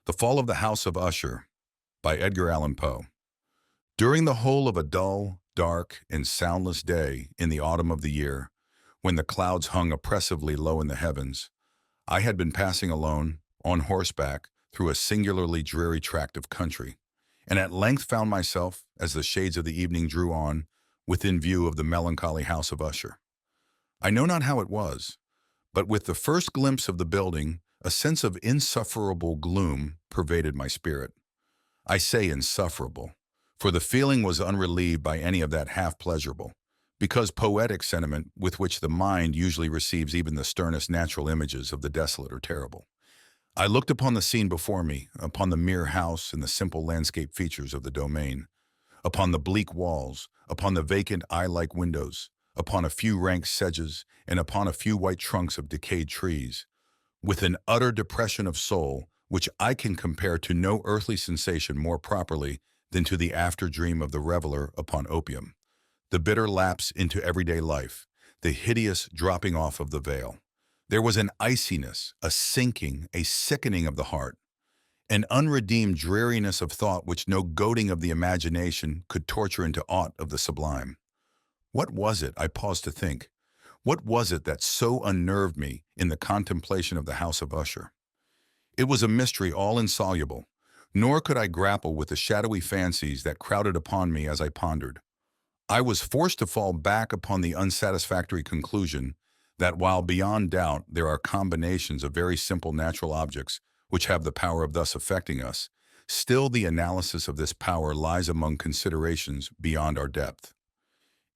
The Fall of the House of Usher by Edgar Allan Poe. During the whole of a dull, dark, and soundless day in the autumn of the year, when the clouds hung oppressively low in the heavens, I had been passing alone, on horseback, through a singularly dreary tract of country, and at length found myself, as the shades of the evening drew on, within view of the melancholy house of Usher. I know not how it was, but with the first glimpse of the building, a sense of insufferable gloom pervaded my spirit. I say insufferable, for the feeling was unrelieved by any of that half-pleasurable, because poetic sentiment with which the mind usually receives even the sternest natural images of the desolate or terrible. I looked upon the scene before me, upon the mere house and the simple landscape features of the domain, upon the bleak walls, upon the vacant eye-like windows, upon a few rank sedges, and upon a few white trunks of decayed trees, with an utter depression of soul which I can compare to no earthly sensation more properly than to the after-dream of the reveler upon opium, the bitter lapse into everyday life, the hideous dropping off of the veil. There was an iciness, a sinking, a sickening of the heart, an unredeemed dreariness of thought which no goading of the imagination could torture into aught of the sublime. What was it, I paused to think, what was it that so unnerved me in the contemplation of the house of Usher? It was a mystery all insoluble, nor could I grapple with the shadowy fancies that crowded upon me as I pondered. I was forced to fall back upon the unsatisfactory conclusion that while beyond doubt there are combinations of very simple natural objects which have the power of thus affecting us, still the analysis of this power lies among considerations beyond our depth.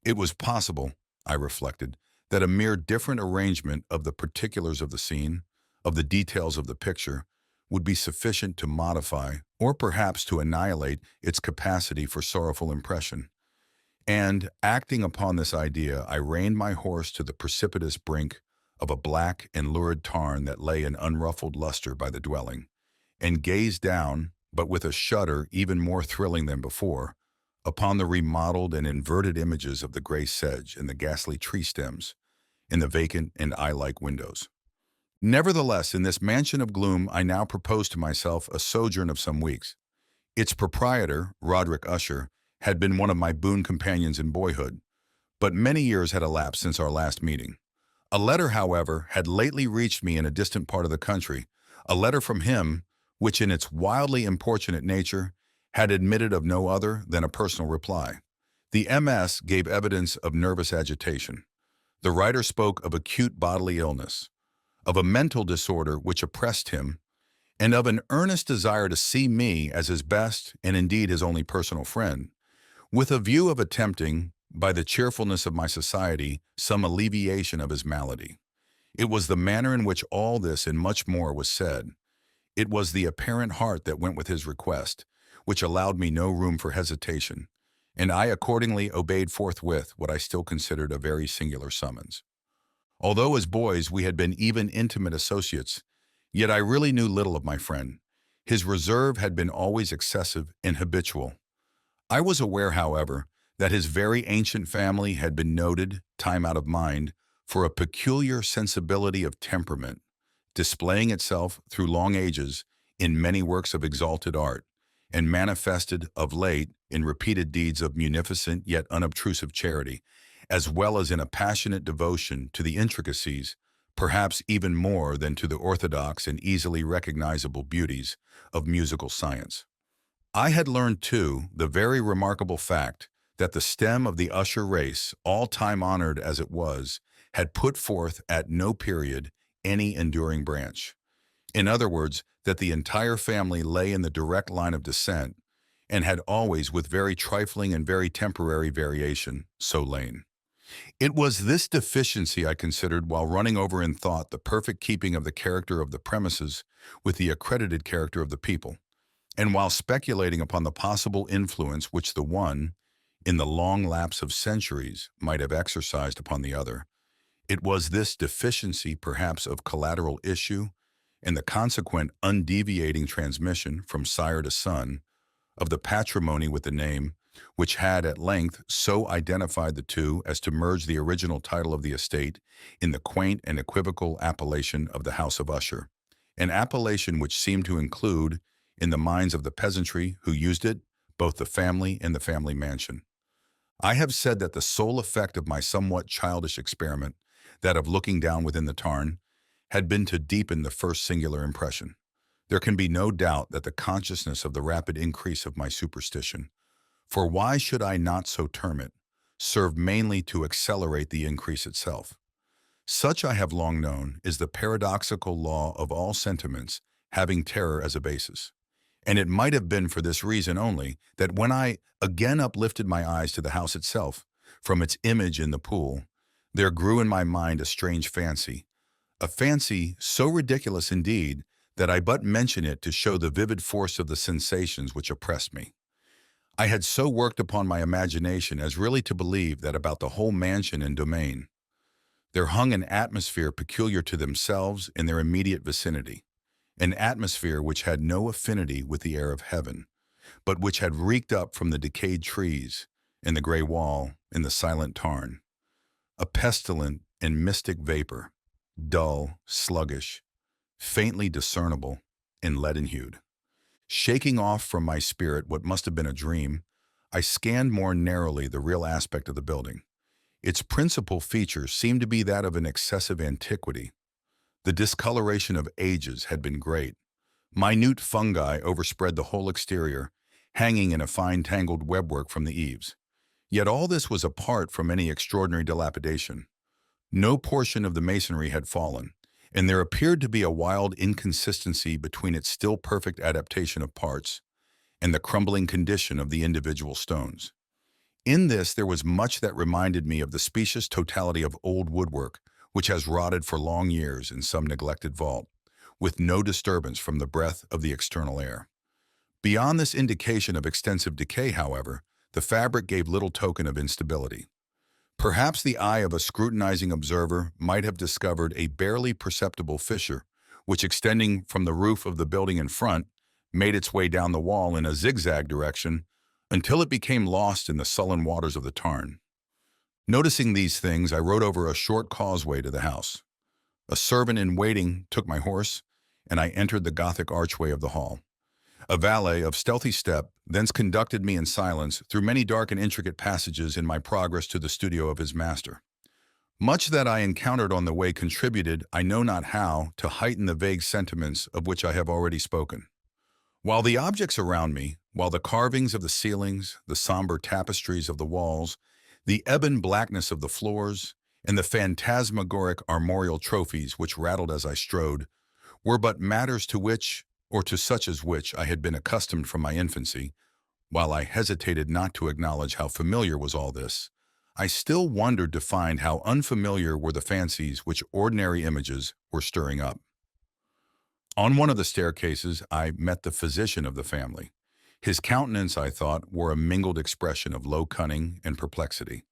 It was possible, I reflected, that a mere different arrangement of the particulars of the scene, of the details of the picture, would be sufficient to modify, or perhaps to annihilate, its capacity for sorrowful impression. And, acting upon this idea, I reined my horse to the precipitous brink of a black and lurid tarn that lay in unruffled luster by the dwelling, and gazed down, but with a shudder even more thrilling than before, upon the remodeled and inverted images of the gray sedge and the ghastly tree stems in the vacant and eye-like windows. Nevertheless, in this mansion of gloom I now proposed to myself a sojourn of some weeks. Its proprietor, Roderick Usher, had been one of my boon companions in boyhood, but many years had elapsed since our last meeting. A letter, however, had lately reached me in a distant part of the country, a letter from him which in its wildly importunate nature had admitted of no other than a personal reply. The MS gave evidence of nervous agitation. The writer spoke of acute bodily illness, of a mental disorder which oppressed him, and of an earnest desire to see me as his best and indeed his only personal friend, with a view of attempting, by the cheerfulness of my society, some alleviation of his malady. It was the manner in which all this and much more was said. It was the apparent heart that went with his request, which allowed me no room for hesitation, and I accordingly obeyed forthwith what I still considered a very singular summons. Although as boys we had been even intimate associates, yet I really knew little of my friend. His reserve had been always excessive and habitual. I was aware, however, that his very ancient family had been noted, time out of mind, for a peculiar sensibility of temperament, displaying itself through long ages in many works of exalted art, and manifested of late in repeated deeds of munificent yet unobtrusive charity, as well as in a passionate devotion to the intricacies, perhaps even more than to the orthodox and easily recognizable beauties of musical science. I had learned, too, the very remarkable fact that the stem of the Usher race, all time honored as it was, had put forth at no period any enduring branch. In other words, that the entire family lay in the direct line of descent, and had always, with very trifling and very temporary variation, so lain. It was this deficiency I considered while running over in thought the perfect keeping of the character of the premises with the accredited character of the people, and while speculating upon the possible influence which the one, in the long lapse of centuries, might have exercised upon the other. It was this deficiency, perhaps of collateral issue, and the consequent undeviating transmission from sire to son of the patrimony with the name, which had at length so identified the two as to merge the original title of the estate in the quaint and equivocal appellation of the House of Usher, an appellation which seemed to include, in the minds of the peasantry who used it, both the family and the family mansion. I have said that the sole effect of my somewhat childish experiment, that of looking down within the tarn, had been to deepen the first singular impression. There can be no doubt that the consciousness of the rapid increase of my superstition, for why should I not so term it, served mainly to accelerate the increase itself. Such, I have long known, is the paradoxical law of all sentiments having terror as a basis. And it might have been for this reason only that when I again uplifted my eyes to the house itself, from its image in the pool, there grew in my mind a strange fancy, a fancy so ridiculous indeed that I but mention it to show the vivid force of the sensations which oppressed me. I had so worked upon my imagination as really to believe that about the whole mansion and domain there hung an atmosphere peculiar to themselves in their immediate vicinity, an atmosphere which had no affinity with the air of heaven, but which had reeked up from the decayed trees, in the gray wall, in the silent tarn, a pestilent and mystic vapor, dull, sluggish, faintly discernible, and leaden-hued. Shaking off from my spirit what must have been a dream, I scanned more narrowly the real aspect of the building. Its principal feature seemed to be that of an excessive antiquity. The discoloration of ages had been great. Minute fungi overspread the whole exterior, hanging in a fine tangled webwork from the eaves. Yet all this was apart from any extraordinary dilapidation. No portion of the masonry had fallen, and there appeared to be a wild inconsistency between its still perfect adaptation of parts and the crumbling condition of the individual stones. In this there was much that reminded me of the specious totality of old woodwork, which has rotted for long years in some neglected vault, with no disturbance from the breath of the external air. Beyond this indication of extensive decay, however, the fabric gave little token of instability. Perhaps the eye of a scrutinizing observer might have discovered a barely perceptible fissure, which, extending from the roof of the building in front, made its way down the wall in a zigzag direction until it became lost in the sullen waters of the tarn. Noticing these things, I rode over a short causeway to the house. A servant in waiting took my horse, and I entered the Gothic archway of the hall. A valet of stealthy step thence conducted me in silence through many dark and intricate passages in my progress to the studio of his master. Much that I encountered on the way contributed, I know not how, to heighten the vague sentiments of which I have already spoken. While the objects around me, while the carvings of the ceilings, the somber tapestries of the walls, the ebon blackness of the floors, and the phantasmagoric armorial trophies which rattled as I strode, were but matters to which, or to such as which, I had been accustomed from my infancy, while I hesitated not to acknowledge how familiar was all this, I still wondered to find how unfamiliar were the fancies which ordinary images were stirring up. On one of the staircases, I met the physician of the family. His countenance, I thought, wore a mingled expression of low cunning and perplexity.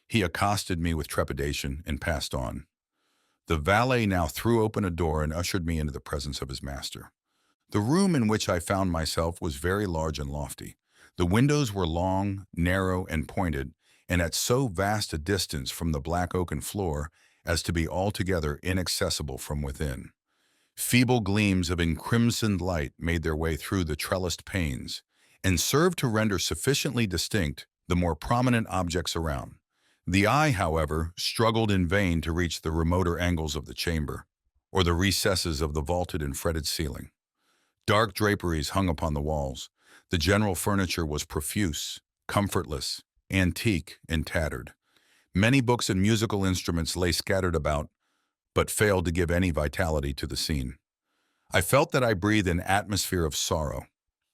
He accosted me with trepidation and passed on. The valet now threw open a door and ushered me into the presence of his master. The room in which I found myself was very large and lofty. The windows were long, narrow, and pointed, and at so vast a distance from the black oaken floor as to be altogether inaccessible from within. Feeble gleams of encrimsoned light made their way through the trellised panes, and served to render sufficiently distinct the more prominent objects around. The eye, however, struggled in vain to reach the remoter angles of the chamber, or the recesses of the vaulted and fretted ceiling. Dark draperies hung upon the walls. The general furniture was profuse, comfortless, antique, and tattered. Many books and musical instruments lay scattered about, but failed to give any vitality to the scene. I felt that I breathed an atmosphere of sorrow.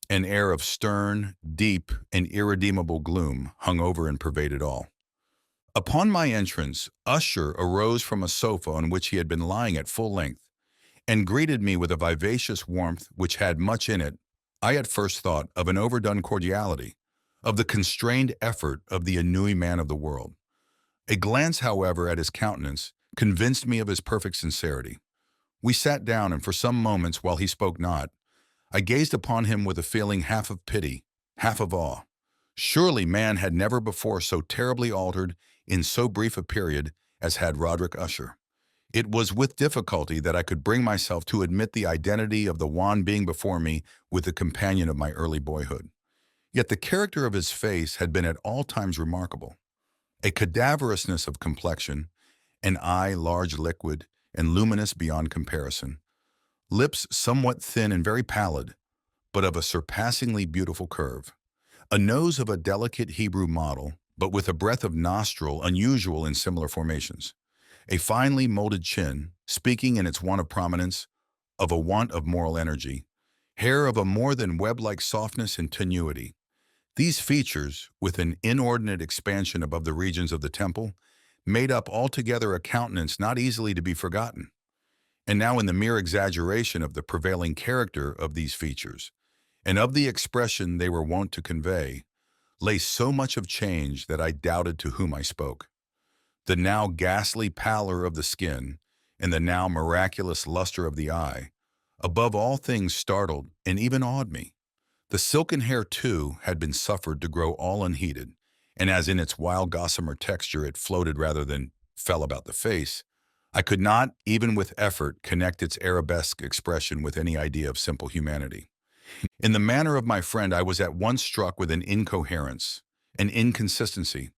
An air of stern, deep, and irredeemable gloom hung over and pervaded all. Upon my entrance, Usher arose from a sofa on which he had been lying at full length, and greeted me with a vivacious warmth which had much in it, I at first thought, of an overdone cordiality, of the constrained effort of the ennui man of the world. A glance, however, at his countenance convinced me of his perfect sincerity. We sat down, and for some moments, while he spoke not, I gazed upon him with a feeling half of pity, half of awe. Surely man had never before so terribly altered in so brief a period as had Roderick Usher. It was with difficulty that I could bring myself to admit the identity of the wan being before me with the companion of my early boyhood. Yet the character of his face had been at all times remarkable. A cadaverousness of complexion, an eye large liquid and luminous beyond comparison, lips somewhat thin and very pallid, but of a surpassingly beautiful curve, a nose of a delicate Hebrew model, but with a breadth of nostril unusual in similar formations, a finely molded chin, speaking in its want of prominence, of a want of moral energy, hair of a more than web-like softness and tenuity. These features, with an inordinate expansion above the regions of the temple, made up altogether a countenance not easily to be forgotten. And now in the mere exaggeration of the prevailing character of these features, and of the expression they were wont to convey, lay so much of change that I doubted to whom I spoke. The now ghastly pallor of the skin, and the now miraculous luster of the eye, above all things startled and even awed me. The silken hair, too, had been suffered to grow all unheeded, and as in its wild gossamer texture it floated rather than fell about the face, I could not, even with effort, connect its arabesque expression with any idea of simple humanity. In the manner of my friend, I was at once struck with an incoherence, an inconsistency,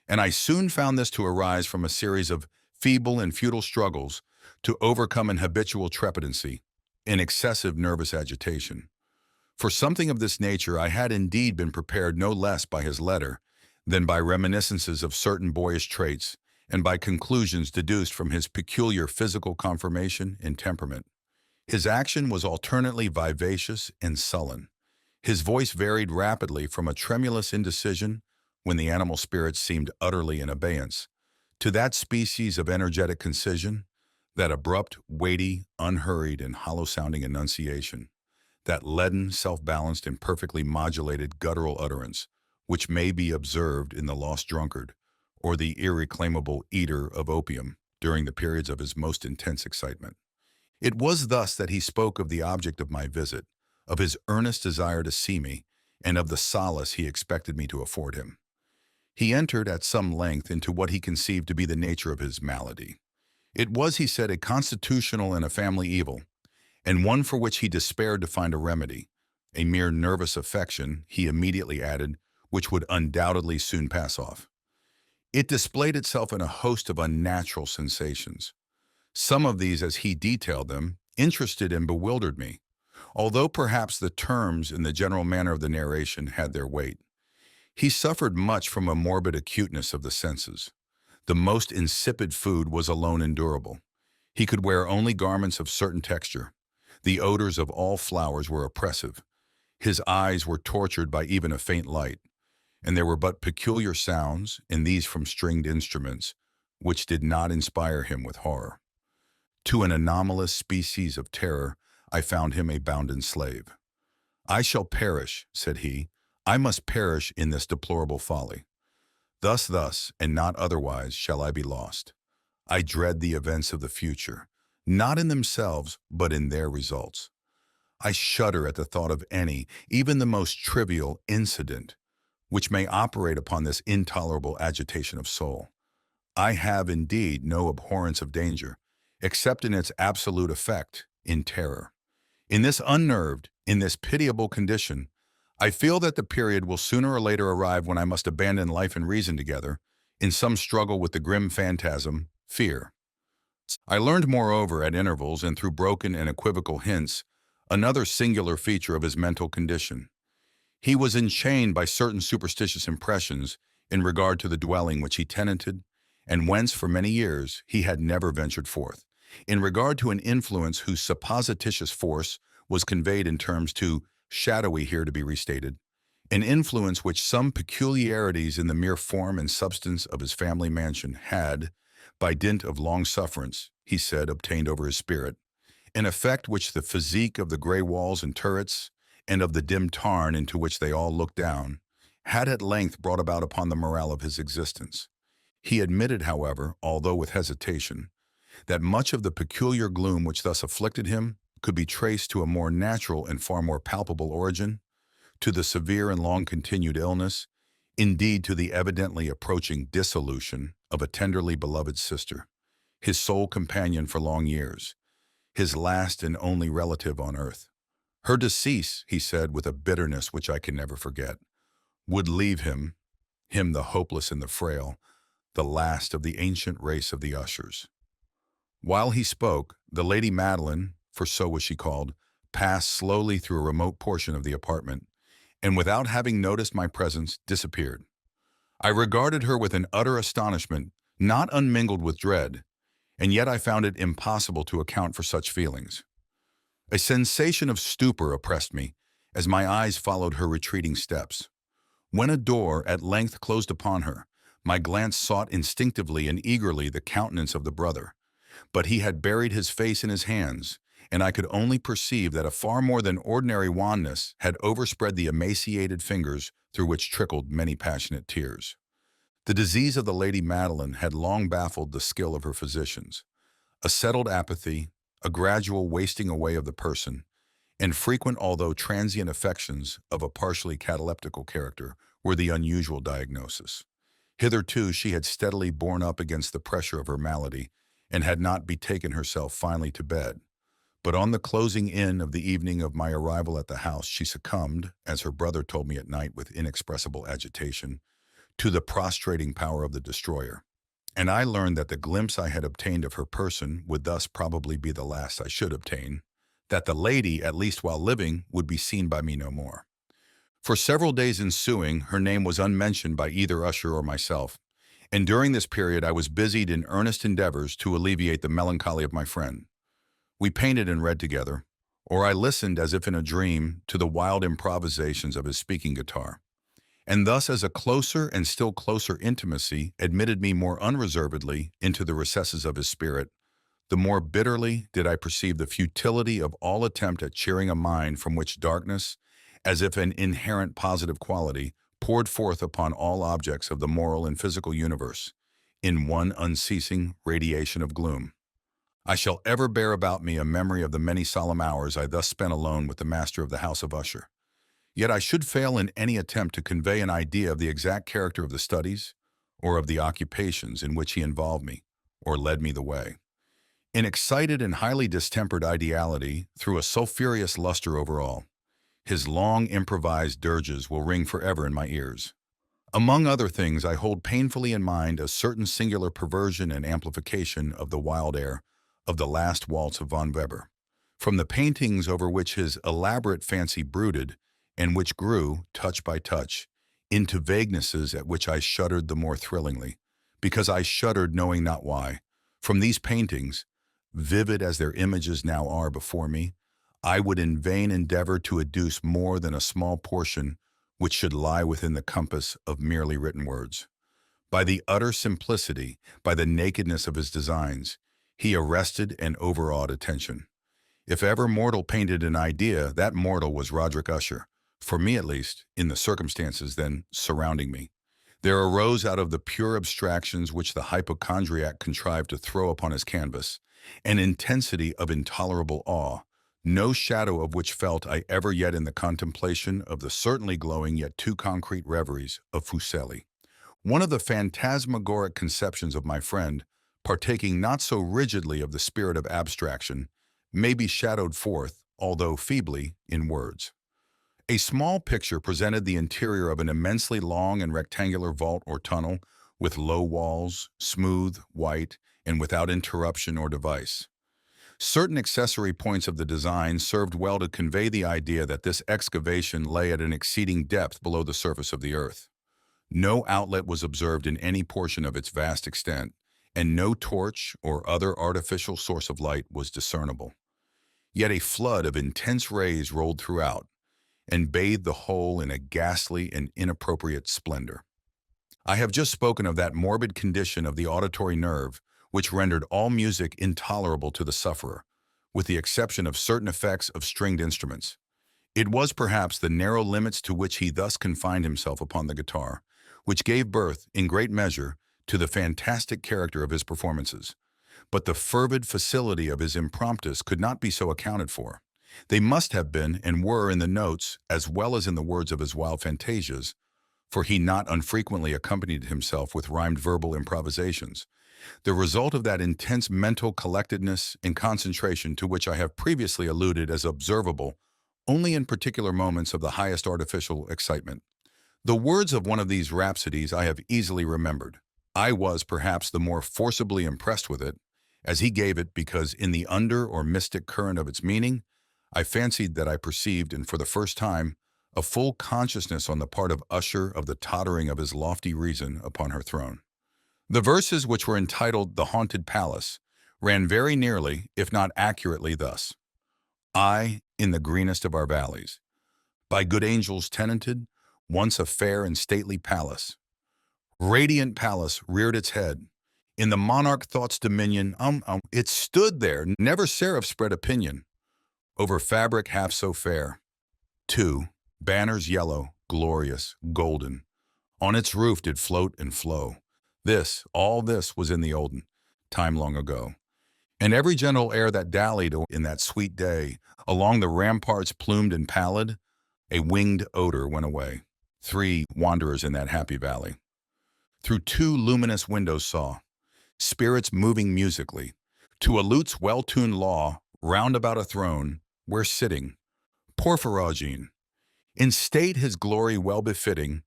and I soon found this to arise from a series of feeble and futile struggles to overcome an habitual trepidancy, an excessive nervous agitation. For something of this nature I had indeed been prepared no less by his letter than by reminiscences of certain boyish traits and by conclusions deduced from his peculiar physical conformation and temperament. His action was alternately vivacious and sullen. His voice varied rapidly from a tremulous indecision, when the animal spirits seemed utterly in abeyance, to that species of energetic concision, that abrupt, weighty, unhurried, and hollow-sounding enunciation, that leaden, self-balanced, and perfectly modulated guttural utterance, which may be observed in the lost drunkard, or the irreclaimable eater of opium during the periods of his most intense excitement. It was thus that he spoke of the object of my visit, of his earnest desire to see me, and of the solace he expected me to afford him. He entered at some length into what he conceived to be the nature of his malady. It was, he said, a constitutional and a family evil, and one for which he despaired to find a remedy, a mere nervous affection, he immediately added, which would undoubtedly soon pass off. It displayed itself in a host of unnatural sensations. Some of these, as he detailed them, interested and bewildered me, although perhaps the terms and the general manner of the narration had their weight. He suffered much from a morbid acuteness of the senses. The most insipid food was alone endurable. He could wear only garments of certain texture. The odors of all flowers were oppressive. His eyes were tortured by even a faint light, and there were but peculiar sounds, and these from stringed instruments, which did not inspire him with horror. To an anomalous species of terror, I found him a bounden slave. "I shall perish," said he. "I must perish in this deplorable folly. Thus, and not otherwise, shall I be lost. I dread the events of the future, not in themselves, but in their results. I shudder at the thought of any, even the most trivial, incident, which may operate upon this intolerable agitation of soul. I have, indeed, no abhorrence of danger, except in its absolute effect, in terror. In this unnerved, in this pitiable condition, I feel that the period will sooner or later arrive when I must abandon life and reason together, in some struggle with the grim phantasm, fear." I learned, moreover, at intervals and through broken and equivocal hints, another singular feature of his mental condition. He was enchained by certain superstitious impressions in regard to the dwelling which he tenanted, and whence for many years he had never ventured forth, in regard to an influence whose supposititious force was conveyed in terms too shadowy here to be restated, an influence which some peculiarities in the mere form and substance of his family mansion had, by dint of long sufferance, he said, obtained over his spirit, an effect which the physique of the gray walls and turrets, and of the dim tarn into which they all looked down, had at length brought about upon the morale of his existence. He admitted, however, although with hesitation, that much of the peculiar gloom which thus afflicted him could be traced to a more natural and far more palpable origin, to the severe and long-continued illness, indeed to the evidently approaching dissolution of a tenderly beloved sister. his sole companion for long years, his last and only relative on earth. Her decease, he said with a bitterness which I can never forget, would leave him the hopeless and the frail, the last of the ancient race of the Ushers. While he spoke, the Lady Madeline, for so was she called, passed slowly through a remote portion of the apartment, and without having noticed my presence, disappeared. I regarded her with an utter astonishment, not unmingled with dread, and yet I found it impossible to account for such feelings. A sensation of stupor oppressed me as my eyes followed her retreating steps. When a door at length closed upon her, my glance sought instinctively and eagerly the countenance of the brother, but he had buried his face in his hands, and I could only perceive that a far more than ordinary wanness had overspread the emaciated fingers through which trickled many passionate tears. The disease of the Lady Madeline had long baffled the skill of her physicians. A settled apathy, a gradual wasting away of the person, and frequent although transient affections of a partially cataleptical character were the unusual diagnosis. Hitherto she had steadily borne up against the pressure of her malady and had not betaken herself finally to bed. But on the closing in of the evening of my arrival at the house, she succumbed, as her brother told me at night with inexpressible agitation, to the prostrating power of the destroyer. And I learned that the glimpse I had obtained of her person would thus probably be the last I should obtain, that the lady, at least while living, would be seen by me no more. For several days ensuing, her name was unmentioned by either Usher or myself, and during this period I was busied in earnest endeavors to alleviate the melancholy of my friend. We painted and read together, or I listened as if in a dream to the wild improvisations of his speaking guitar. And thus, as a closer and still closer intimacy admitted me more unreservedly into the recesses of his spirit, the more bitterly did I perceive the futility of all attempt at cheering a mind from which darkness, as if an inherent positive quality, poured forth upon all objects of the moral and physical universe, in one unceasing radiation of gloom. I shall ever bear about me a memory of the many solemn hours I thus spent alone with the master of the house of Usher. Yet I should fail in any attempt to convey an idea of the exact character of the studies, or of the occupations in which he involved me, or led me the way. In excited and highly distempered ideality threw a sulphureous luster over all. His long improvised dirges will ring forever in my ears. Among other things, I hold painfully in mind a certain singular perversion and amplification of the wild air of the last waltz of von Weber, from the paintings over which his elaborate fancy brooded, and which grew, touch by touch, into vaguenesses at which I shuddered the more thrillingly, because I shuddered knowing not why. From these paintings, vivid as their images now are before me, I would in vain endeavor to adduce more than a small portion which should lie within the compass of merely written words. By the utter simplicity, by the nakedness of his designs, he arrested and overawed attention. If ever mortal painted an idea, that mortal was Roderick Usher, for me at least, in the circumstances then surrounding me. There arose out of the pure abstractions which the hypochondriac contrived to throw upon his canvas an intensity of intolerable awe, no shadow of which felt I ever yet in the contemplation of the certainly glowing yet too concrete reveries of Fuseli. One of the phantasmagoric conceptions of my friend, partaking not so rigidly of the spirit of abstraction, may be shadowed forth, although feebly, in words. A small picture presented the interior of an immensely long and rectangular vault or tunnel, with low walls, smooth, white, and without interruption or device. Certain accessory points of the design served well to convey the idea that this excavation lay at an exceeding depth below the surface of the earth. No outlet was observed in any portion of its vast extent, and no torch or other artificial source of light was discernible. Yet a flood of intense rays rolled throughout, and bathed the whole in a ghastly and inappropriate splendor. I have just spoken of that morbid condition of the auditory nerve which rendered all music intolerable to the sufferer, with the exception of certain effects of stringed instruments. It was perhaps the narrow limits to which he thus confined himself upon the guitar, which gave birth, in great measure, to the fantastic character of his performances. But the fervid facility of his impromptus could not be so accounted for. They must have been and were in the notes as well as in the words of his wild fantasias, for he not unfrequently accompanied himself with rhymed verbal improvisations. the result of that intense mental collectedness and concentration to which I have previously alluded as observable only in particular moments of the highest artificial excitement. The words of one of these rhapsodies I have easily remembered. I was perhaps the more forcibly impressed with it, as he gave it because in the under or mystic current of its meaning, I fancied that I perceived, and for the first time, a full consciousness on the part of Usher of the tottering of his lofty reason upon her throne. The verses, which were entitled The Haunted Palace, ran very nearly, if not accurately, thus. I, in the greenest of our valleys, by good angels tenanted, once a fair and stately palace. Radiant palace reared its head. In the monarch thought's dominion, it stood there, never seraph spread opinion, over fabric half so fair. 2. Banners yellow, glorious, golden. On its roof did float and flow. All this was in the olden time long ago. And every gentle air that dallied in that sweet day, along the ramparts plumed and pallid, a winged odor went away. 3 wanderers in that happy valley. Through 2 luminous windows saw spirits moving musically, to a lute's well-tuned law, round about a throne, where sitting, Porphyrogene, in state his glory well befitting,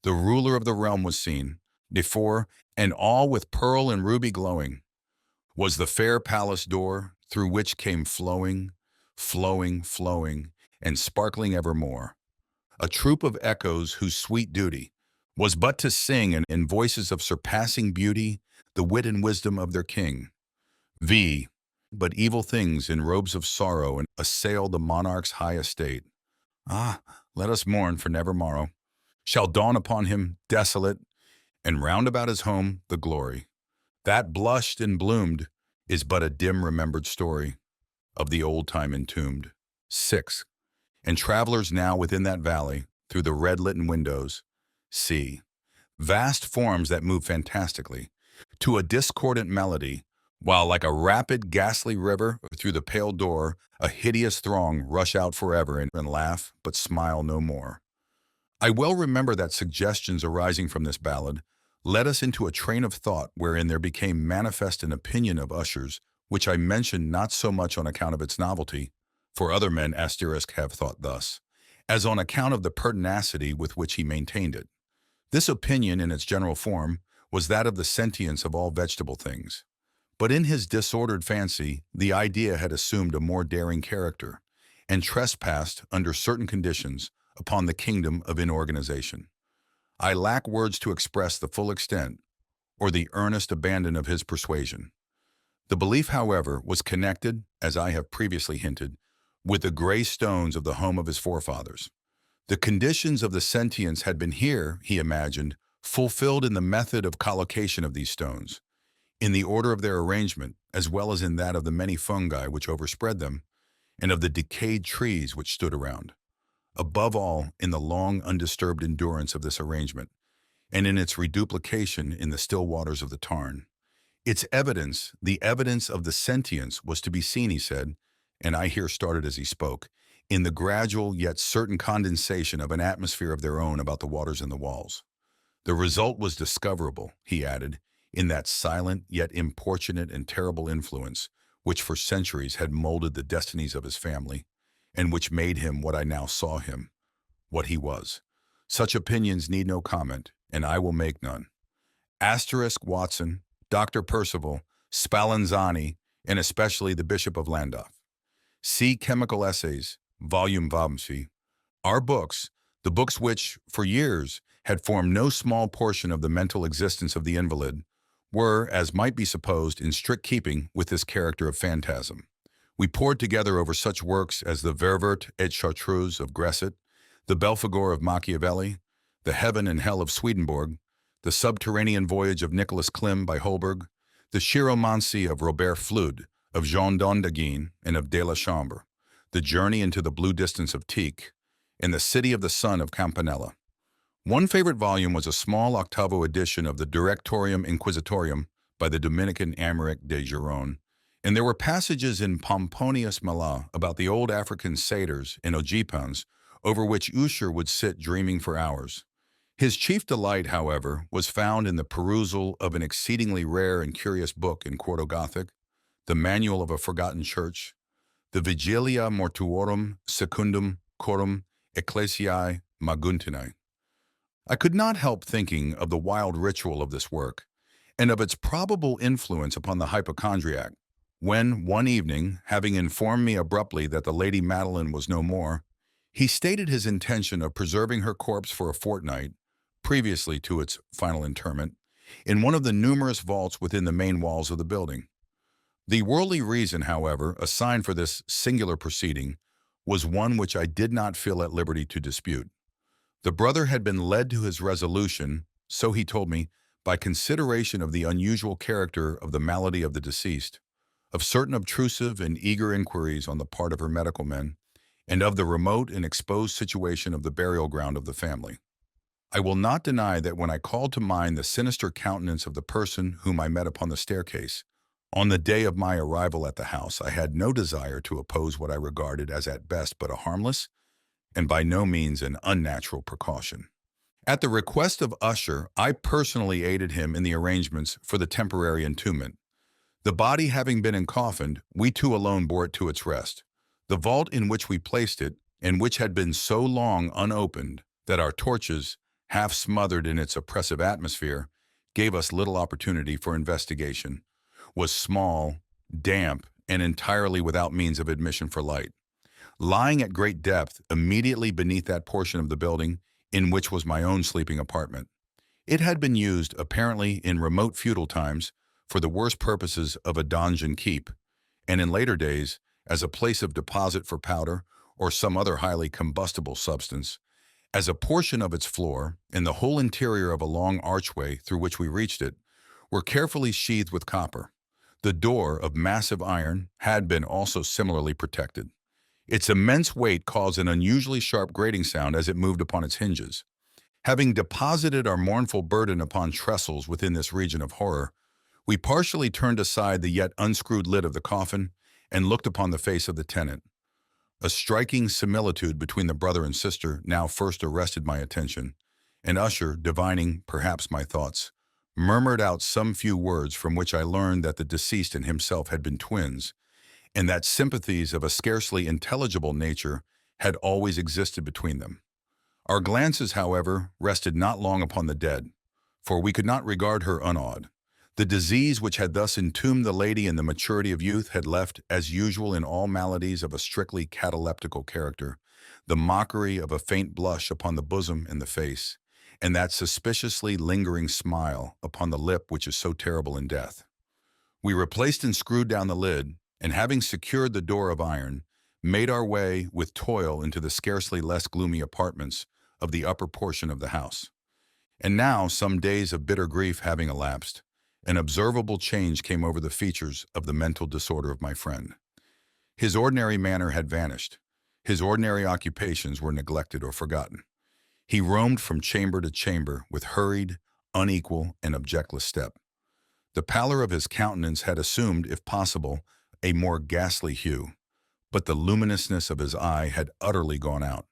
the ruler of the realm was seen, before, and all with pearl and ruby glowing, was the fair palace door, through which came flowing, flowing, and sparkling evermore, a troop of echoes whose sweet duty was but to sing in voices of surpassing beauty the wit and wisdom of their king. But evil things in robes of sorrow and assail the monarch's high estate. Ah, let us mourn, for never morrow shall dawn upon him desolate, and round about his home the glory that blushed and bloomed is but a dim remembered story of the old time entombed. 6. And travelers now within that valley, through the red-litten windows, see vast forms that move fantastically to a discordant melody, while like a rapid, ghastly river through the pale door, a hideous throng rush out forever and laugh, but smile no more. I well remember that suggestions arising from this ballad led us into a train of thought wherein there became manifest an opinion of Usher's, which I mention not so much on account of its novelty, for other men have thought thus, as on account of the pertinacity with which he maintained it. This opinion, in its general form, was that of the sentience of all vegetable things. But in his disordered fancy, the idea had assumed a more daring character, and trespassed, under certain conditions, upon the kingdom of inorganization. I lack words to express the full extent, or the earnest abandon of his persuasion. The belief, however, was connected, as I have previously hinted, with the gray stones of the home of his forefathers. The conditions of the sentience had been here, he imagined, fulfilled in the method of collocation of these stones, in the order of their arrangement, as well as in that of the many fungi which overspread them, and of the decayed trees which stood around. Above all, in the long undisturbed endurance of this arrangement, and in its reduplication in the still waters of the tarn. Its evidence, the evidence of the sentience, was to be seen, he said, and I here started as he spoke, in the gradual yet certain condensation of an atmosphere of their own about the waters and the walls. The result was discoverable, he added, in that silent yet importunate and terrible influence which for centuries had molded the destinies of his family, and which made him what I now saw him, what he was. Such opinions need no comment, and I will make none. Watson, Dr. Percival, Spallanzani, and especially the Bishop of Llandaff. See Chemical Essays, Volume Vamsi. Our books, the books which, for years, had formed no small portion of the mental existence of the invalid, were, as might be supposed, in strict keeping with this character of phantasm. We pored together over such works as the Ververt et Chartreuse of Gresset, the Belphegor of Machiavelli, the Heaven and Hell of Swedenborg, the Subterranean Voyage of Nicholas Klim by Holberg, the Chiromancy of Robert Flude, of Jean d'Ondeguin and of de la Chambre, the Journey into the Blue Distance of Tieck, and the City of the Sun of Campanella. One favorite volume was a small octavo edition of the Directorium Inquisitorium by the Dominican Améric de Giron, and there were passages in Pomponius Mela about the old African satyrs and ojipans over which Usher would sit dreaming for hours. His chief delight, however, was found in the perusal of an exceedingly rare and curious book in Quarto Gothic, the Manual of a Forgotten Church, the Vigilia Mortuorum Secundum Coram Ecclesiae Maguntinae. I could not help thinking of the wild ritual of this work, and of its probable influence upon the hypochondriac, when, one evening, having informed me abruptly that the Lady Madeline was no more, he stated his intention of preserving her corpse for a fortnight, previously to its final interment, in one of the numerous vaults within the main walls of the building. The worldly reason, however, assigned for this singular proceeding was one which I did not feel at liberty to dispute. The brother had been led to his resolution, so he told me, by consideration of the unusual character of the malady of the deceased, of certain obtrusive and eager inquiries on the part of her medical men, and of the remote and exposed situation of the burial ground of the family. I will not deny that when I called to mind the sinister countenance of the person whom I met upon the staircase, on the day of my arrival at the house, I had no desire to oppose what I regarded as at best but a harmless, and by no means an unnatural precaution. At the request of Usher, I personally aided him in the arrangements for the temporary entombment. The body having been encoffined, we two alone bore it to its rest. The vault in which we placed it, and which had been so long unopened that our torches, half smothered in its oppressive atmosphere, gave us little opportunity for investigation, was small, damp, and entirely without means of admission for light. Lying at great depth immediately beneath that portion of the building in which was my own sleeping apartment. It had been used, apparently in remote feudal times, for the worst purposes of a donjon keep, and in later days, as a place of deposit for powder or some other highly combustible substance. As a portion of its floor, and the whole interior of a long archway through which we reached it, were carefully sheathed with copper. The door, of massive iron, had been also similarly protected. Its immense weight caused an unusually sharp grating sound as it moved upon its hinges. Having deposited our mournful burden upon trestles within this region of horror, we partially turned aside the yet unscrewed lid of the coffin and looked upon the face of the tenant. A striking similitude between the brother and sister now first arrested my attention, and Usher, divining perhaps my thoughts, murmured out some few words from which I learned that the deceased and himself had been twins, and that sympathies of a scarcely intelligible nature had always existed between them. Our glances, however, rested not long upon the dead, for we could not regard her unawed. The disease which had thus entombed the lady in the maturity of youth had left, as usual in all maladies of a strictly cataleptical character, the mockery of a faint blush upon the bosom and the face, and that suspiciously lingering smile upon the lip which is so terrible in death. We replaced and screwed down the lid, and having secured the door of iron, made our way with toil into the scarcely less gloomy apartments of the upper portion of the house. And now, some days of bitter grief having elapsed, an observable change came over the features of the mental disorder of my friend. His ordinary manner had vanished. His ordinary occupations were neglected or forgotten. He roamed from chamber to chamber with hurried, unequal, and objectless step. The pallor of his countenance had assumed, if possible, a more ghastly hue, but the luminousness of his eye had utterly gone out.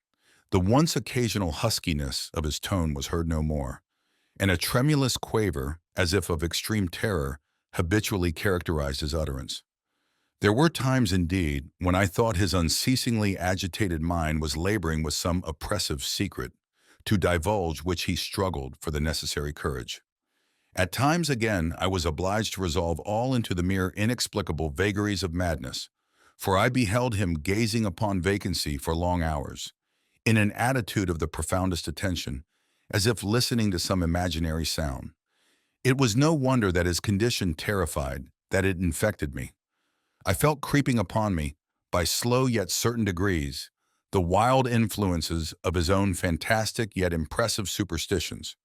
The once occasional huskiness of his tone was heard no more, and a tremulous quaver, as if of extreme terror, habitually characterized his utterance. There were times, indeed, when I thought his unceasingly agitated mind was laboring with some oppressive secret, to divulge which he struggled for the necessary courage. At times, again, I was obliged to resolve all into the mere inexplicable vagaries of madness, for I beheld him gazing upon vacancy for long hours, in an attitude of the profoundest attention, as if listening to some imaginary sound. It was no wonder that his condition terrified, that it infected me. I felt creeping upon me, by slow yet certain degrees, the wild influences of his own fantastic yet impressive superstitions.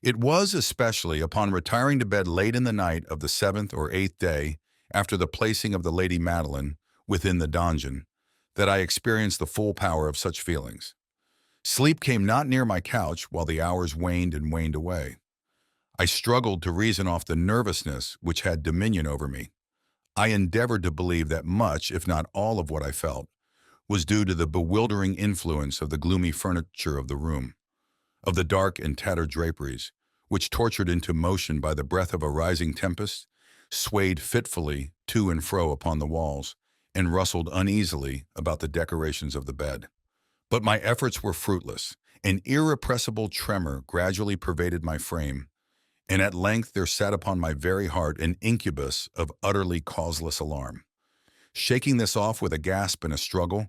It was especially upon retiring to bed late in the night of the 7th or 8th day after the placing of the Lady Madeline within the donjon that I experienced the full power of such feelings. Sleep came not near my couch while the hours waned and waned away. I struggled to reason off the nervousness which had dominion over me. I endeavored to believe that much, if not all of what I felt, was due to the bewildering influence of the gloomy furniture of the room. of the dark and tattered draperies, which, tortured into motion by the breath of a rising tempest, swayed fitfully to and fro upon the walls and rustled uneasily about the decorations of the bed. But my efforts were fruitless. An irrepressible tremor gradually pervaded my frame, and at length there sat upon my very heart an incubus of utterly causeless alarm. Shaking this off with a gasp and a struggle,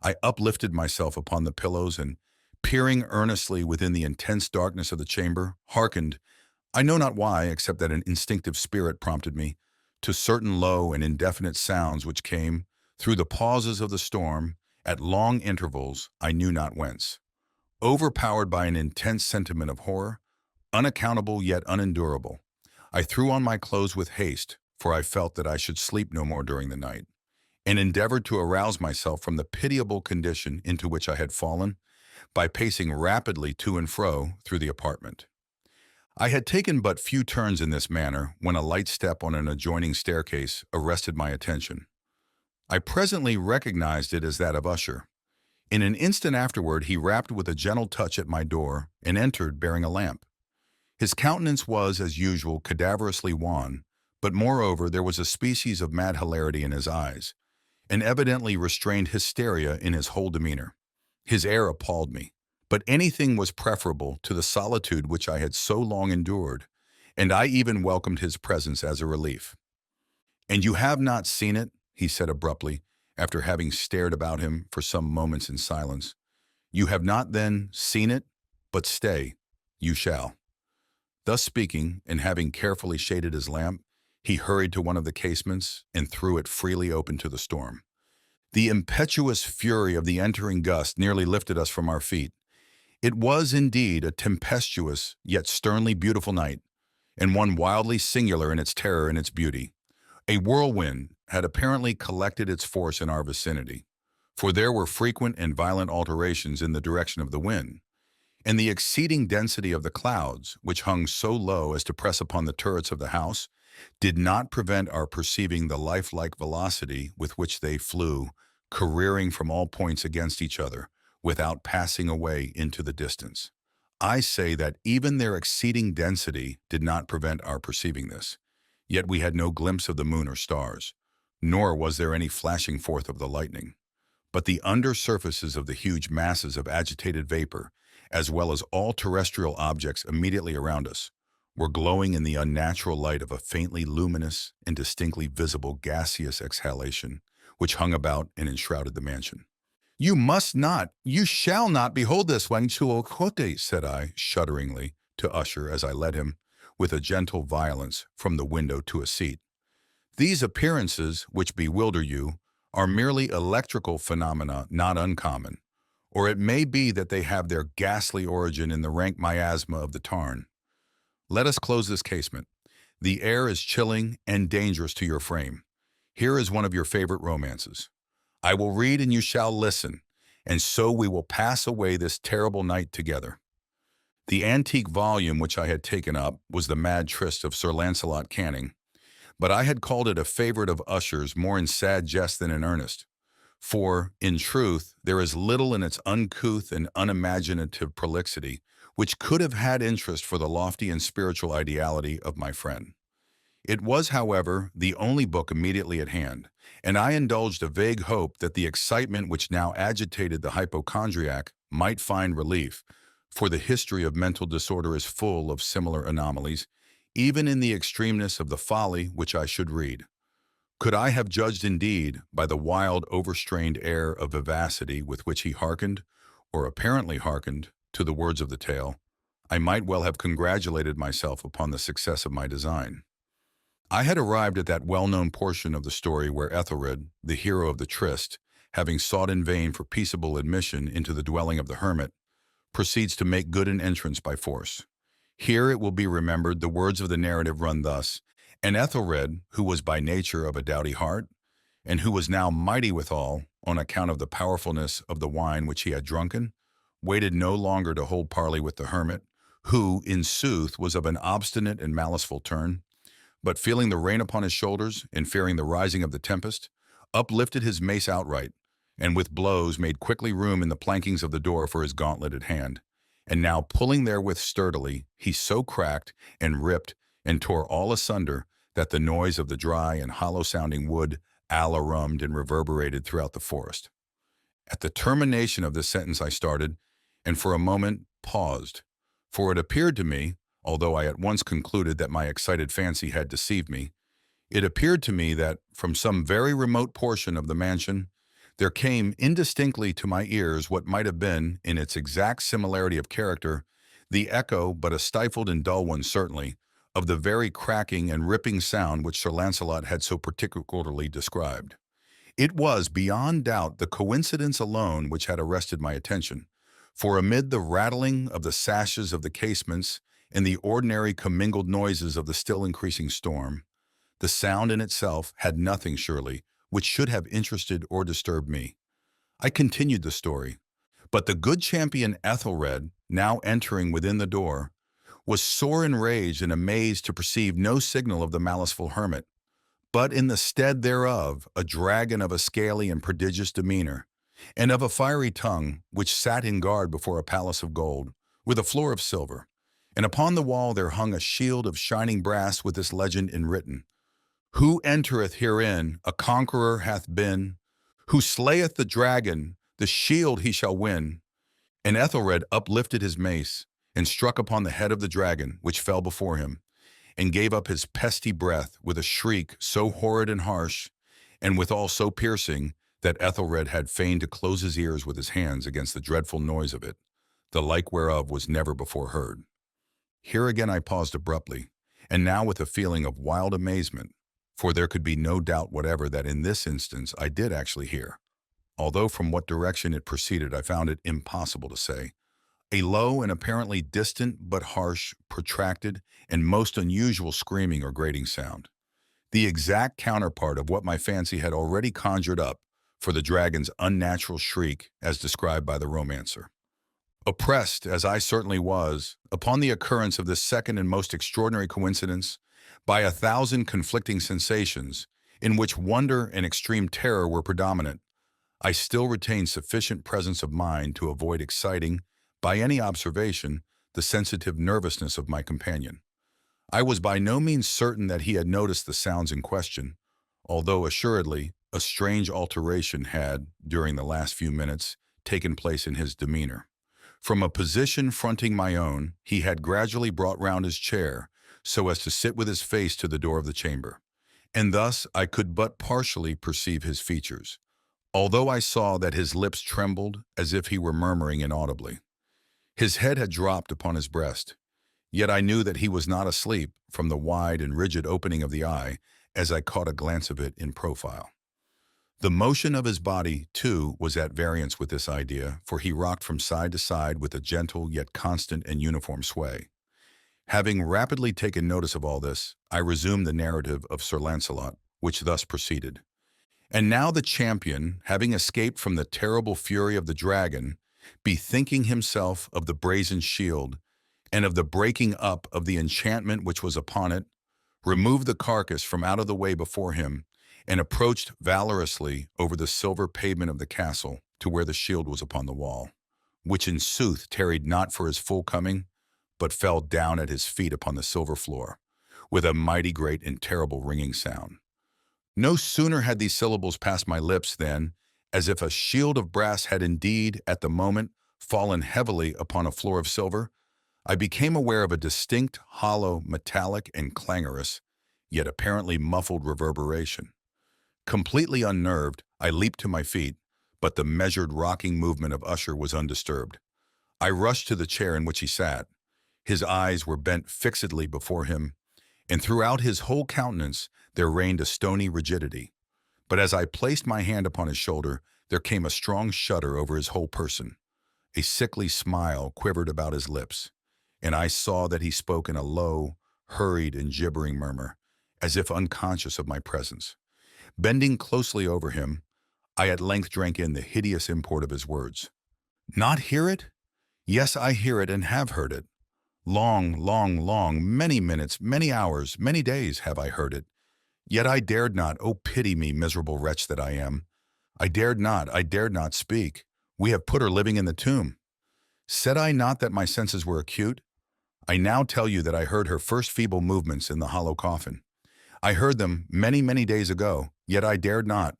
I uplifted myself upon the pillows and, peering earnestly within the intense darkness of the chamber, hearkened, I know not why, except that an instinctive spirit prompted me, to certain low and indefinite sounds which came, through the pauses of the storm, at long intervals, I knew not whence. Overpowered by an intense sentiment of horror, unaccountable yet unendurable, I threw on my clothes with haste, for I felt that I should sleep no more during the night, and endeavored to arouse myself from the pitiable condition into which I had fallen by pacing rapidly to and fro through the apartment. I had taken but few turns in this manner when a light step on an adjoining staircase arrested my attention. I presently recognized it as that of Usher. In an instant afterward, he rapped with a gentle touch at my door and entered bearing a lamp. His countenance was, as usual, cadaverously wan, but moreover there was a species of mad hilarity in his eyes, and evidently restrained hysteria in his whole demeanor. His air appalled me, but anything was preferable to the solitude which I had so long endured, and I even welcomed his presence as a relief. "And you have not seen it?" he said abruptly, after having stared about him for some moments in silence. "You have not, then, seen it? But stay, you shall." Thus speaking, and having carefully shaded his lamp, he hurried to one of the casements and threw it freely open to the storm. The impetuous fury of the entering gust nearly lifted us from our feet. It was indeed a tempestuous yet sternly beautiful night, and one wildly singular in its terror and its beauty. A whirlwind had apparently collected its force in our vicinity, for there were frequent and violent alterations in the direction of the wind, and the exceeding density of the clouds, which hung so low as to press upon the turrets of the house, did not prevent our perceiving the lifelike velocity with which they flew, careering from all points against each other, without passing away into the distance. I say that even their exceeding density did not prevent our perceiving this. Yet we had no glimpse of the moon or stars, nor was there any flashing forth of the lightning. But the under surfaces of the huge masses of agitated vapor, as well as all terrestrial objects immediately around us, were glowing in the unnatural light of a faintly luminous and distinctly visible gaseous exhalation, which hung about and enshrouded the mansion. "You must not, you shall not behold this, Wang Chuo," said I, shudderingly, to Usher as I led him, with a gentle violence, from the window to a seat. "These appearances, which bewilder you, are merely electrical phenomena not uncommon, or it may be that they have their ghastly origin in the rank miasma of the tarn. Let us close this casement. The air is chilling and dangerous to your frame. Here is one of your favorite romances. I will read and you shall listen, and so we will pass away this terrible night together." The antique volume which I had taken up was The Mad Tryst of Sir Lancelot Canning, but I had called it a favorite of Usher's more in sad jest than in earnest. For, in truth, there is little in its uncouth and unimaginative prolixity which could have had interest for the lofty and spiritual ideality of my friend. It was, however, the only book immediately at hand, and I indulged a vague hope that the excitement which now agitated the hypochondriac might find relief, for the history of mental disorder is full of similar anomalies, even in the extremeness of the folly which I should read. Could I have judged indeed by the wild, overstrained air of vivacity with which he hearkened, or apparently hearkened, to the words of the tale, I might well have congratulated myself upon the success of my design. I had arrived at that well-known portion of the story where Ethelred, the hero of the tryst, having sought in vain for peaceable admission into the dwelling of the hermit, proceeds to make good an entrance by force. Here, it will be remembered, the words of the narrative run thus: "And Ethelred, who was by nature of a doughty heart, and who was now mighty withal, on account of the powerfulness of the wine which he had drunken, waited no longer to hold parley with the hermit, who, in sooth, was of an obstinate and maliceful turn, but feeling the rain upon his shoulders, and fearing the rising of the tempest, uplifted his mace outright, and with blows made quickly room in the plankings of the door for his gauntleted hand, and now pulling therewith sturdily, he so cracked and ripped and tore all asunder that the noise of the dry and hollow-sounding wood alarummed and reverberated throughout the forest. At the termination of this sentence I started, and for a moment paused, for it appeared to me, although I at once concluded that my excited fancy had deceived me, it appeared to me that, from some very remote portion of the mansion, there came indistinctly to my ears what might have been, in its exact similarity of character, the echo, but a stifled and dull one certainly, of the very cracking and ripping sound which Sir Launcelot had so particularly described. It was, beyond doubt, the coincidence alone which had arrested my attention, for amid the rattling of the sashes of the casements and the ordinary commingled noises of the still increasing storm, the sound in itself had nothing, surely, which should have interested or disturbed me. I continued the story, but the good champion Ethelred, now entering within the door, was sore enraged and amazed to perceive no signal of the maliceful hermit, but in the stead thereof a dragon of a scaly and prodigious demeanor, and of a fiery tongue, which sat in guard before a palace of gold, with a floor of silver, and upon the wall there hung a shield of shining brass with this legend enwritten: "Who entereth herein a conqueror hath been, who slayeth the dragon, the shield he shall win." And Ethelred uplifted his mace, and struck upon the head of the dragon, which fell before him, and gave up his pesty breath with a shriek so horrid and harsh, and withal so piercing, that Ethelred had fain to close his ears with his hands against the dreadful noise of it, the like whereof was never before heard. Here again I paused abruptly, and now with a feeling of wild amazement, for there could be no doubt whatever that in this instance I did actually hear, although from what direction it proceeded I found it impossible to say, a low and apparently distant but harsh, protracted, and most unusual screaming or grating sound, the exact counterpart of what my fancy had already conjured up for the dragon's unnatural shriek as described by the romancer. Oppressed, as I certainly was, upon the occurrence of this second and most extraordinary coincidence, by 1,000 conflicting sensations, in which wonder and extreme terror were predominant, I still retained sufficient presence of mind to avoid exciting, by any observation, the sensitive nervousness of my companion. I was by no means certain that he had noticed the sounds in question, although assuredly a strange alteration had, during the last few minutes, taken place in his demeanor. From a position fronting my own, he had gradually brought round his chair so as to sit with his face to the door of the chamber, and thus I could but partially perceive his features, although I saw that his lips trembled as if he were murmuring inaudibly. His head had dropped upon his breast, yet I knew that he was not asleep from the wide and rigid opening of the eye as I caught a glance of it in profile. The motion of his body, too, was at variance with this idea, for he rocked from side to side with a gentle yet constant and uniform sway. Having rapidly taken notice of all this, I resumed the narrative of Sir Launcelot, which thus proceeded. And now the champion, having escaped from the terrible fury of the dragon, bethinking himself of the brazen shield, and of the breaking up of the enchantment which was upon it, removed the carcass from out of the way before him, and approached valorously over the silver pavement of the castle to where the shield was upon the wall, which in sooth tarried not for his full coming, but fell down at his feet upon the silver floor, with a mighty great and terrible ringing sound. No sooner had these syllables passed my lips than, as if a shield of brass had indeed, at the moment, fallen heavily upon a floor of silver, I became aware of a distinct, hollow, metallic, and clangorous, yet apparently muffled reverberation. Completely unnerved, I leaped to my feet, but the measured rocking movement of Usher was undisturbed. I rushed to the chair in which he sat. His eyes were bent fixedly before him, and throughout his whole countenance there reigned a stony rigidity. But as I placed my hand upon his shoulder, there came a strong shudder over his whole person. A sickly smile quivered about his lips, and I saw that he spoke in a low, hurried, and gibbering murmur, as if unconscious of my presence. Bending closely over him, I at length drank in the hideous import of his words. "Not hear it? Yes, I hear it and have heard it. Long, many minutes, many hours, many days have I heard it. Yet I dared not, oh pity me, miserable wretch that I am. I dared not speak. We have put her living in the tomb. Said I not that my senses were acute? I now tell you that I heard her first feeble movements in the hollow coffin. I heard them many, many days ago, yet I dared not.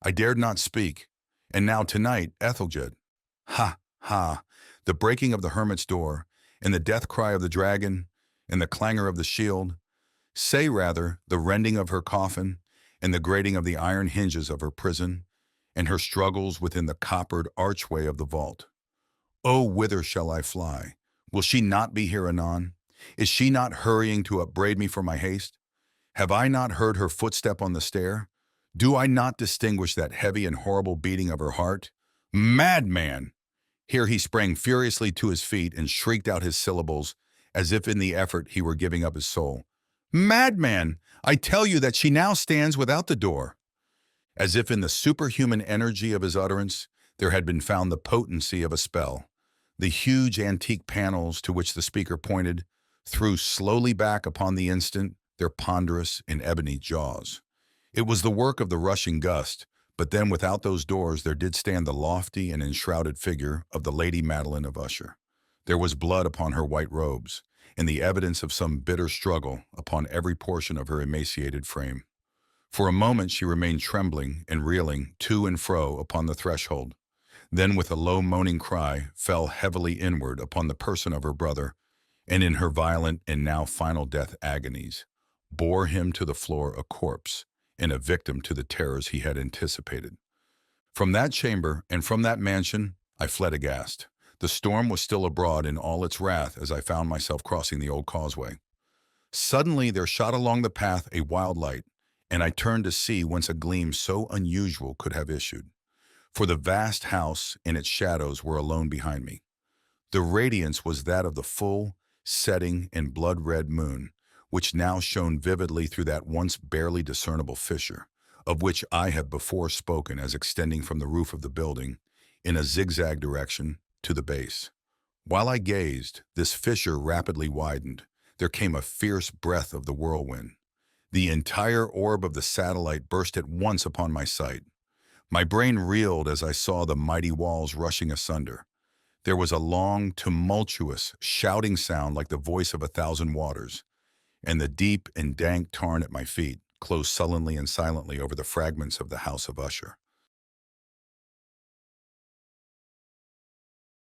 I dared not speak. And now tonight, Ethelged. Ha, ha, the breaking of the hermit's door, and the death cry of the dragon, and the clangor of the shield, say rather, the rending of her coffin, and the grating of the iron hinges of her prison, and her struggles within the coppered archway of the vault. Oh, whither shall I fly? Will she not be here anon? Is she not hurrying to upbraid me for my haste? Have I not heard her footstep on the stair? Do I not distinguish that heavy and horrible beating of her heart? Madman! Here he sprang furiously to his feet and shrieked out his syllables, as if in the effort he were giving up his soul. Madman! I tell you that she now stands without the door. As if in the superhuman energy of his utterance, there had been found the potency of a spell. The huge antique panels to which the speaker pointed threw slowly back upon the instant their ponderous and ebony jaws. It was the work of the rushing gust, but then without those doors there did stand the lofty and enshrouded figure of the Lady Madeline of Usher. There was blood upon her white robes, and the evidence of some bitter struggle upon every portion of her emaciated frame. For a moment she remained trembling and reeling to and fro upon the threshold, then with a low moaning cry fell heavily inward upon the person of her brother, and in her violent and now final death agonies, bore him to the floor a corpse and a victim to the terrors he had anticipated. From that chamber and from that mansion I fled aghast. The storm was still abroad in all its wrath as I found myself crossing the old causeway. Suddenly there shot along the path a wild light, and I turned to see whence a gleam so unusual could have issued. For the vast house and its shadows were alone behind me. The radiance was that of the full, setting and blood-red moon, which now shone vividly through that once barely discernible fissure, of which I have before spoken as extending from the roof of the building, in a zigzag direction, to the base. While I gazed, this fissure rapidly widened. There came a fierce breath of the whirlwind. The entire orb of the satellite burst at once upon my sight. My brain reeled as I saw the mighty walls rushing asunder. There was a long, tumultuous, shouting sound like the voice of 1,000 waters, and the deep and dank tarn at my feet closed sullenly and silently over the fragments of the house of Usher.